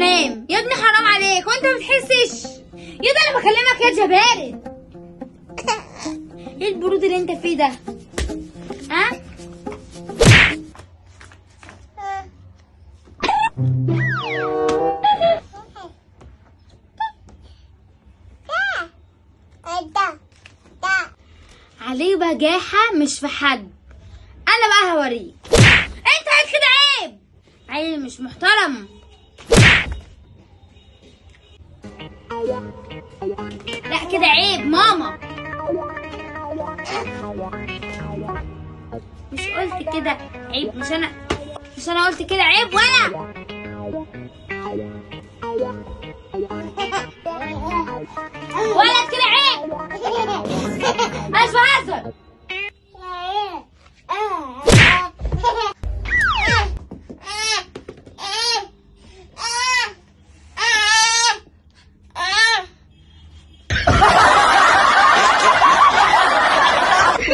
انام يا ابني، حرام عليك وانت ما بتحسش يا ده. انا بكلمك يا جبارد. ايه البرود اللي انت فيه ده؟ ها؟ عليه بجاحة مش في حد. انا بقى هوريك. انت عايز كده عيب، عيل مش محترم. لا كده عيب ماما. مش قلت كده عيب؟ مش انا قلت كده عيب ولا